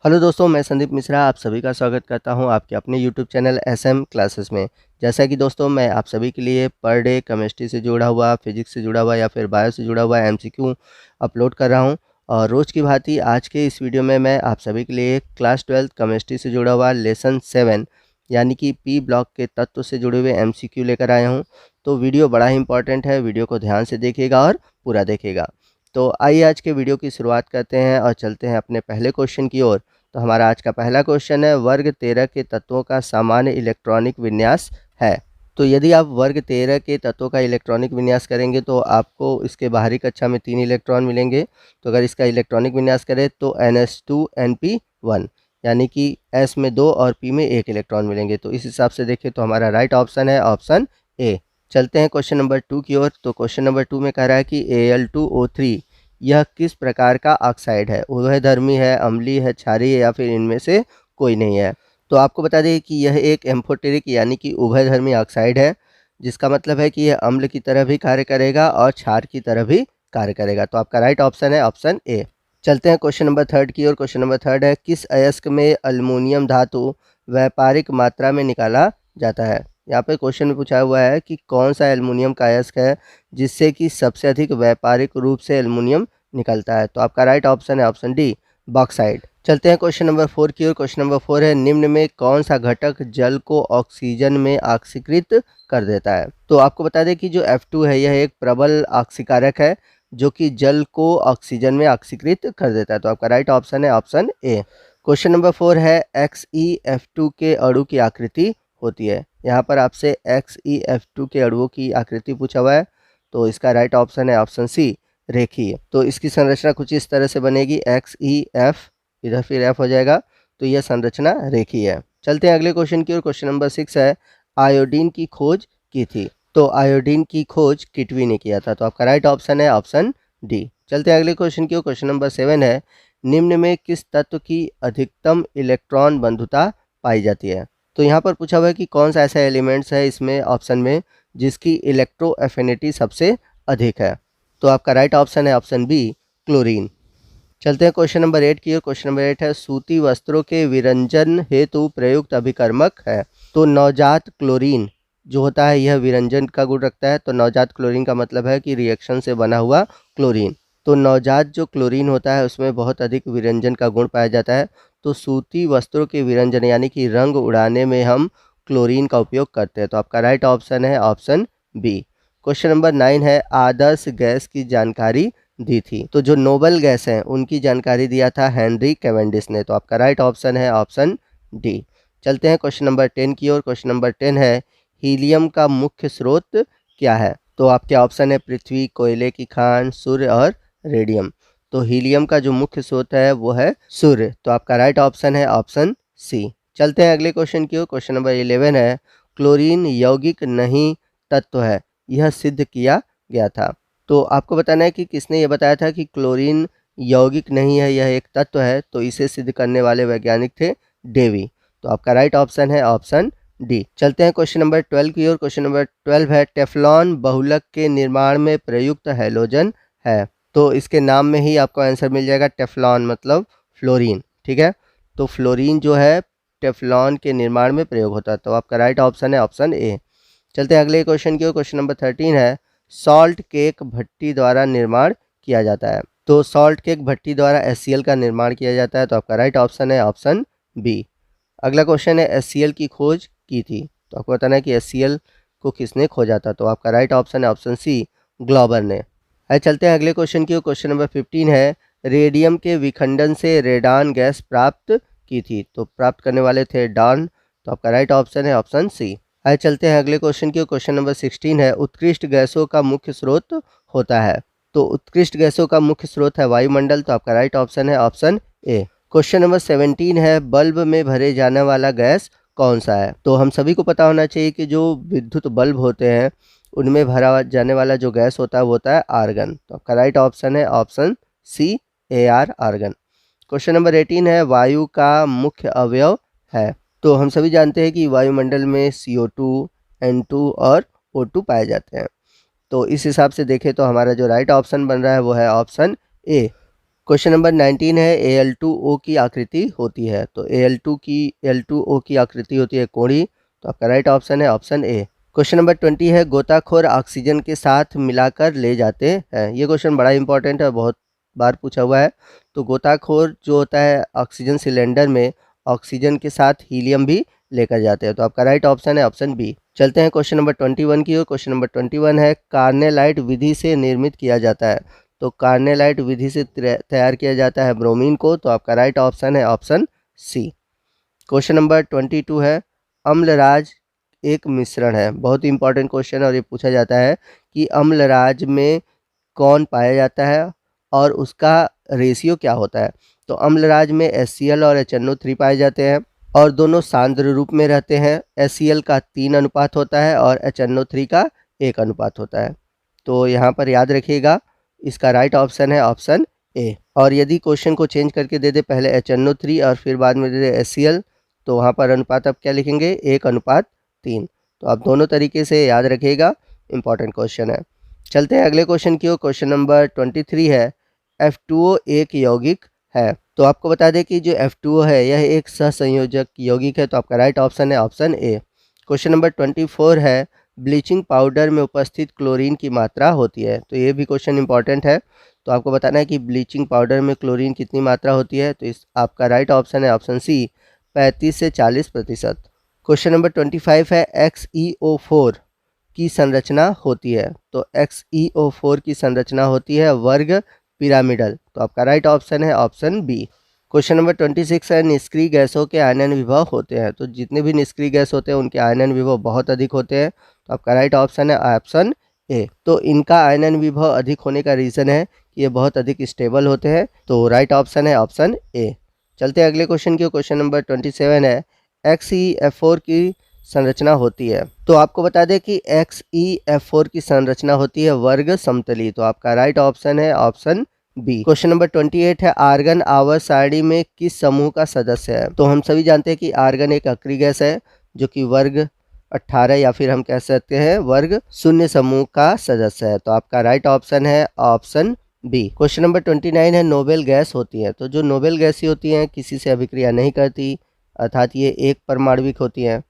Hello दोस्तों, मैं संदीप मिश्रा आप सभी का स्वागत करता हूं आपके अपने यूट्यूब चैनल एसएम क्लासेस में। जैसा कि दोस्तों मैं आप सभी के लिए पर डे केमिस्ट्री से जुड़ा हुआ, फिजिक्स से जुड़ा हुआ या फिर बायो से जुड़ा हुआ एमसीक्यू अपलोड कर रहा हूं। और रोज़ की भांति आज के इस वीडियो में मैं आप सभी के लिए क्लास 12 केमिस्ट्री से जुड़ा हुआ लेसन 7 यानी कि पी ब्लॉक के तत्व से जुड़े हुए एमसीक्यू लेकर आया हूँ। तो वीडियो बड़ा ही इंपॉर्टेंट है, वीडियो को ध्यान से देखिएगा और पूरा देखिएगा। तो आइए आज के वीडियो की शुरुआत करते हैं और चलते हैं अपने पहले क्वेश्चन की ओर। तो हमारा आज का पहला क्वेश्चन है, वर्ग 13 के तत्वों का सामान्य इलेक्ट्रॉनिक विन्यास है। तो यदि आप वर्ग 13 के तत्वों का इलेक्ट्रॉनिक विन्यास करेंगे तो आपको इसके बाहरी कक्षा में 3 इलेक्ट्रॉन मिलेंगे। तो अगर इसका इलेक्ट्रॉनिक विन्यास करें तो NH2 NP1 यानी कि S में 2 और P में 1 इलेक्ट्रॉन मिलेंगे। तो इस हिसाब से देखें तो हमारा राइट ऑप्शन है ऑप्शन ए। चलते हैं क्वेश्चन नंबर 2 की ओर। तो क्वेश्चन नंबर 2 में कह रहा है कि Al2O3 यह किस प्रकार का ऑक्साइड है, उभयधर्मी है, अम्लीय है, क्षारीय है या फिर इनमें से कोई नहीं है। तो आपको बता दें कि यह एक एम्फोटेरिक यानी कि उभयधर्मी ऑक्साइड है, जिसका मतलब है कि यह अम्ल की तरह भी कार्य करेगा और क्षार की तरह भी कार्य करेगा। तो आपका राइट ऑप्शन है ऑप्शन ए। चलते हैं क्वेश्चन नंबर 3 की ओर। क्वेश्चन नंबर 3 है, किस अयस्क में अल्युमिनियम धातु व्यापारिक मात्रा में निकाला जाता है। यहाँ पे क्वेश्चन में पूछा हुआ है कि कौन सा एल्युमिनियम का अयस्क है जिससे कि सबसे अधिक व्यापारिक रूप से एल्युमिनियम निकलता है। तो आपका राइट ऑप्शन है ऑप्शन डी, बॉक्साइड। चलते हैं क्वेश्चन नंबर 4 की ओर। क्वेश्चन नंबर 4 है, निम्न में कौन सा घटक जल को ऑक्सीजन में ऑक्सीकृत कर देता है। तो आपको बता दें कि जो F2 है यह एक प्रबल ऑक्सीकारक है जो कि जल को ऑक्सीजन में ऑक्सीकृत कर देता है। तो आपका राइट ऑप्शन है ऑप्शन ए। क्वेश्चन नंबर 4 है, XeF2 के अणु की आकृति होती है। यहाँ पर आपसे XeF2 के अणुओं की आकृति पूछा हुआ है। तो इसका राइट ऑप्शन है ऑप्शन सी, रेखीय। तो इसकी संरचना कुछ इस तरह से बनेगी, XeF इधर फिर F हो जाएगा। तो यह संरचना रेखीय है। चलते हैं अगले क्वेश्चन की ओर। क्वेश्चन नंबर 6 है, आयोडीन की खोज की थी। तो आयोडीन की खोज किटवी ने किया था। तो आपका राइट ऑप्शन है ऑप्शन डी। चलते हैं अगले क्वेश्चन की ओर। क्वेश्चन नंबर 7 है, निम्न में किस तत्व की अधिकतम इलेक्ट्रॉन बंधुता पाई जाती है। तो यहाँ पर पूछा हुआ है कि कौन सा ऐसा एलिमेंट्स है इसमें ऑप्शन में जिसकी इलेक्ट्रो एफिनिटी सबसे अधिक है। तो आपका राइट ऑप्शन है ऑप्शन बी, क्लोरीन। चलते हैं क्वेश्चन नंबर 8 की ओर। क्वेश्चन नंबर 8 है, सूती वस्त्रों के विरंजन हेतु प्रयुक्त अभिकर्मक है। तो नवजात क्लोरीन जो होता है यह विरंजन का गुण रखता है। तो नवजात क्लोरीन का मतलब है कि रिएक्शन से बना हुआ क्लोरीन। तो नवजात जो क्लोरीन होता है उसमें बहुत अधिक विरंजन का गुण पाया जाता है। तो सूती वस्त्रों के विरंजन यानी कि रंग उड़ाने में हम क्लोरीन का उपयोग करते हैं। तो आपका राइट ऑप्शन है ऑप्शन बी। क्वेश्चन नंबर 9 है, आदर्श गैस की जानकारी दी थी। तो जो नोबल गैस हैं उनकी जानकारी दिया था हेनरी कैवेंडिश ने। तो आपका राइट ऑप्शन है ऑप्शन डी। चलते हैं क्वेश्चन नंबर 10 की ओर। क्वेश्चन नंबर 10 है, हीलियम का मुख्य स्रोत क्या है। तो आपके ऑप्शन है पृथ्वी, कोयले की खान, सूर्य और रेडियम। तो हीलियम का जो मुख्य स्रोत है वो है सूर्य। तो आपका राइट ऑप्शन है ऑप्शन सी। चलते हैं अगले क्वेश्चन की ओर। क्वेश्चन नंबर 11 है, क्लोरीन यौगिक नहीं तत्व है, यह सिद्ध किया गया था। तो आपको बताना है कि किसने ये बताया था कि क्लोरीन यौगिक नहीं है, यह एक तत्व है। तो इसे सिद्ध करने वाले वैज्ञानिक थे डेवी। तो आपका राइट ऑप्शन है ऑप्शन डी। चलते हैं क्वेश्चन नंबर 12 की ओर। क्वेश्चन नंबर 12 है, टेफ्लॉन बहुलक के निर्माण में प्रयुक्त हैलोजन है। तो इसके नाम में ही आपको आंसर मिल जाएगा, टेफ्लॉन मतलब फ्लोरीन। ठीक है, तो फ्लोरीन जो है टेफ्लॉन के निर्माण में प्रयोग होता है। तो आपका राइट ऑप्शन है ऑप्शन ए। चलते हैं अगले क्वेश्चन की ओर। क्वेश्चन नंबर 13 है, सॉल्ट केक भट्टी द्वारा निर्माण किया जाता है। तो सॉल्ट केक भट्टी द्वारा HCl का निर्माण किया जाता है। तो आपका राइट ऑप्शन है ऑप्शन बी। अगला क्वेश्चन है, HCl की खोज की थी। तो आपको बताना है कि HCl को किसने खोजा था। तो आपका राइट ऑप्शन है ऑप्शन सी, ग्लोबर ने। आइए चलते हैं अगले क्वेश्चन की ओर। क्वेश्चन नंबर 15 है, रेडियम के विखंडन से रेडान गैस प्राप्त की थी। तो प्राप्त करने वाले थे डॉन। तो आपका राइट ऑप्शन है ऑप्शन सी। आइए चलते हैं अगले क्वेश्चन की ओर। क्वेश्चन नंबर 16 है, उत्कृष्ट गैसों का मुख्य स्रोत होता है। तो उत्कृष्ट गैसों का मुख्य स्रोत है वायुमंडल। तो आपका राइट ऑप्शन है ऑप्शन ए। क्वेश्चन नंबर 17 है, बल्ब में भरे जाने वाला गैस कौन सा है। तो हम सभी को पता होना चाहिए कि जो विद्युत बल्ब होते हैं उनमें भरा जाने वाला जो गैस होता है वो होता है आर्गन। तो आपका राइट ऑप्शन है option C, AR argon. Question number 18 है, वायु का मुख्य अवयव है। तो हम सभी जानते हैं कि वायुमंडल में CO2, N2 और O2 पाए जाते हैं। तो इस हिसाब से देखें तो हमारा जो राइट ऑप्शन बन रहा है वो है ऑप्शन ए। क्वेश्चन नंबर 19 है Al2O की आकृति होती है। तो Al2O की आकृति होती है कोणी। तो आपका राइट ऑप्शन है ऑप्शन ए। क्वेश्चन नंबर 20 है गोताखोर ऑक्सीजन के साथ मिलाकर ले जाते हैं। ये क्वेश्चन बड़ा इंपॉर्टेंट है, बहुत बार पूछा हुआ है। तो गोताखोर जो होता है ऑक्सीजन सिलेंडर में ऑक्सीजन के साथ हीलियम भी लेकर जाते हैं। तो आपका राइट ऑप्शन है ऑप्शन बी। चलते हैं क्वेश्चन नंबर 21 की ओर। क्वेश्चन नंबर 21 है कार्नेलाइट विधि से निर्मित किया जाता है। तो कार्नेलाइट विधि से तैयार किया जाता है ब्रोमीन को। तो आपका राइट ऑप्शन है ऑप्शन सी। क्वेश्चन नंबर 22 है अम्लराज एक मिश्रण है। बहुत ही इंपॉर्टेंट क्वेश्चन है और ये पूछा जाता है कि अम्लराज में कौन पाया जाता है और उसका रेशियो क्या होता है। तो अम्लराज में HCl और HNO3 पाए जाते हैं और दोनों सांद्र रूप में रहते हैं। HCl का 3 अनुपात होता है और HNO3 का 1 अनुपात होता है। तो यहाँ पर याद रखिएगा इसका राइट ऑप्शन है ऑप्शन ए। और यदि क्वेश्चन को चेंज करके दे दे पहले HNO3 और फिर बाद में दे दे HCl, तो वहाँ पर अनुपात आप क्या लिखेंगे 1:3। तो आप दोनों तरीके से याद रखिएगा, इंपॉर्टेंट क्वेश्चन है। चलते हैं अगले क्वेश्चन की ओर। क्वेश्चन नंबर 23 है F2O एक यौगिक है। तो आपको बता दें कि जो F2O है यह एक सहसंयोजक यौगिक है। तो आपका राइट ऑप्शन है ऑप्शन ए। क्वेश्चन नंबर 24 है ब्लीचिंग पाउडर में उपस्थित क्लोरीन की मात्रा होती है। तो ये भी क्वेश्चन इंपॉर्टेंट है। तो आपको बताना है कि ब्लीचिंग पाउडर में क्लोरीन कितनी मात्रा होती है। तो इस आपका राइट ऑप्शन है ऑप्शन सी 35 से 40%। क्वेश्चन नंबर 25 है XeO4 की संरचना होती है। तो XeO4 की संरचना होती है वर्ग पिरामिडल। तो आपका राइट ऑप्शन है ऑप्शन बी। क्वेश्चन नंबर 26 है निष्क्रिय गैसों के आयनन विभव होते हैं। तो जितने भी निष्क्रिय गैस होते हैं उनके आयनन विभव बहुत अधिक होते हैं। तो आपका राइट ऑप्शन है ऑप्शन ए। तो इनका आयनन विभव अधिक होने का रीज़न है कि ये बहुत अधिक स्टेबल होते हैं। तो राइट ऑप्शन है ऑप्शन ए। चलते हैं अगले क्वेश्चन की। क्वेश्चन नंबर 27 है XeF4 की संरचना होती है। तो आपको बता दें कि XeF4 की संरचना होती है वर्ग समतली। तो आपका राइट ऑप्शन है ऑप्शन बी। क्वेश्चन नंबर 28 है आर्गन आवर्त सारणी में किस समूह का सदस्य है। तो हम सभी जानते हैं कि आर्गन एक अक्रिय गैस है जो कि वर्ग 18 या फिर हम कह सकते हैं वर्ग 0 समूह का सदस्य है। तो आपका राइट ऑप्शन है ऑप्शन बी। क्वेश्चन नंबर 29 है नोबेल गैस होती है। तो जो नोबेल गैसें होती हैं किसी से अभिक्रिया नहीं करती, अर्थात ये एक परमाणविक होती हैं।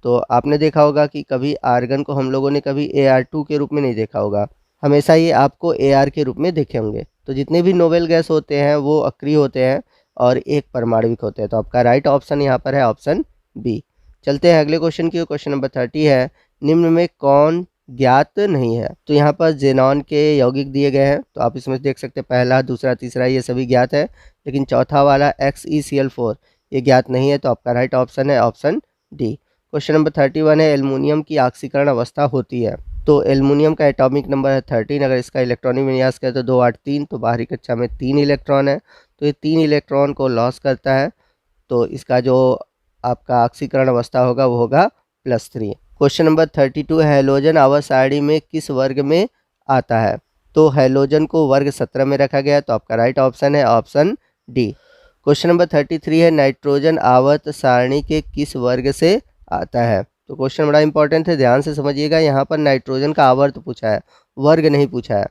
तो आपने देखा होगा कि कभी आर्गन को हम लोगों ने कभी Ar2 के रूप में नहीं देखा होगा, हमेशा ये आपको Ar के रूप में देखे होंगे। तो जितने भी नोबेल गैस होते हैं वो अक्रिय होते हैं और एक परमाणविक होते हैं। तो आपका राइट ऑप्शन यहाँ पर है ऑप्शन बी। चलते हैं अगले क्वेश्चन की। क्वेश्चन नंबर 30 है निम्न में कौन ज्ञात नहीं है। तो यहाँ पर जेनॉन के यौगिक दिए गए हैं। तो आप इसमें देख सकते हैं पहला, दूसरा, तीसरा ये सभी ज्ञात है, लेकिन चौथा वाला XeCl4 ये ज्ञात नहीं है। तो आपका राइट ऑप्शन है ऑप्शन डी। क्वेश्चन नंबर 31 है एल्युमिनियम की ऑक्सीकरण अवस्था होती है। तो एल्युमिनियम का एटॉमिक नंबर है 13। अगर इसका इलेक्ट्रॉनिक विन्यास करें तो 2 8 3। तो बाहरी कक्षा में 3 इलेक्ट्रॉन है। तो ये 3 इलेक्ट्रॉन को लॉस करता है। तो इसका जो आपका ऑक्सीकरण अवस्था होगा वो होगा +3। क्वेश्चन नंबर 32 हैलोजन आवर्त सारणी में किस वर्ग में आता है। तो हैलोजन को वर्ग 17 में रखा गया है। तो आपका राइट ऑप्शन है ऑप्शन डी। क्वेश्चन नंबर 33 है नाइट्रोजन आवर्त सारणी के किस वर्ग से आता है। तो क्वेश्चन बड़ा इंपॉर्टेंट है, ध्यान से समझिएगा। यहाँ पर नाइट्रोजन का आवर्त पूछा है, वर्ग नहीं पूछा है।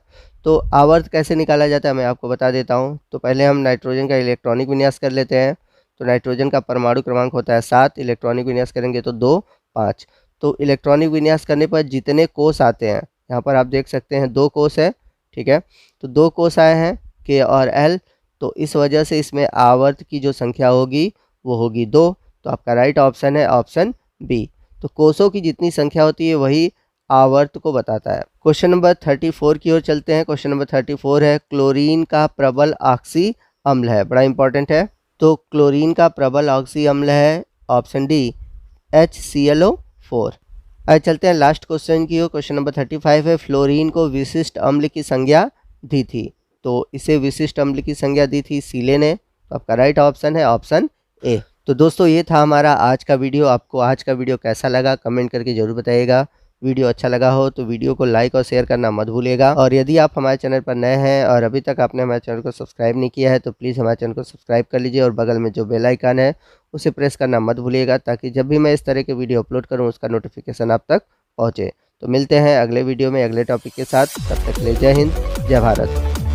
तो आवर्त कैसे निकाला जाता है मैं आपको बता देता हूँ। तो पहले हम नाइट्रोजन का इलेक्ट्रॉनिक विन्यास कर लेते हैं। तो नाइट्रोजन का परमाणु क्रमांक होता है 7, इलेक्ट्रॉनिक विन्यास करेंगे तो 2 5। तो इलेक्ट्रॉनिक विन्यास करने पर जितने कोष आते हैं, यहाँ पर आप देख सकते हैं 2 कोष है, ठीक है। तो 2 कोष आए हैं K और L। तो इस वजह से इसमें आवर्त की जो संख्या होगी वो होगी 2। तो आपका राइट ऑप्शन है ऑप्शन बी। तो कोषों की जितनी संख्या होती है वही आवर्त को बताता है। क्वेश्चन नंबर 34 की ओर चलते हैं। क्वेश्चन नंबर 34 है क्लोरीन का प्रबल ऑक्सी अम्ल है। बड़ा इंपॉर्टेंट है। तो क्लोरीन का प्रबल ऑक्सी अम्ल है ऑप्शन डी HClO4। आज चलते हैं लास्ट क्वेश्चन की ओर। क्वेश्चन नंबर 35 है फ्लोरीन को विशिष्ट अम्ल की संज्ञा दी थी। तो इसे विशिष्ट अम्ल की संज्ञा दी थी सीले ने। तो आपका राइट ऑप्शन है ऑप्शन ए। तो दोस्तों ये था हमारा आज का वीडियो। आपको आज का वीडियो कैसा लगा कमेंट करके ज़रूर बताइएगा। वीडियो अच्छा लगा हो तो वीडियो को लाइक और शेयर करना मत भूलिएगा। और यदि आप हमारे चैनल पर नए हैं और अभी तक आपने हमारे चैनल को सब्सक्राइब नहीं किया है तो प्लीज़ हमारे चैनल को सब्सक्राइब कर लीजिए और बगल में जो बेल आइकन है उसे प्रेस करना मत भूलिएगा, ताकि जब भी मैं इस तरह के वीडियो अपलोड करूँ उसका नोटिफिकेशन आप तक पहुँचे। तो मिलते हैं अगले वीडियो में अगले टॉपिक के साथ। तब तक के लिए जय हिंद, जय भारत।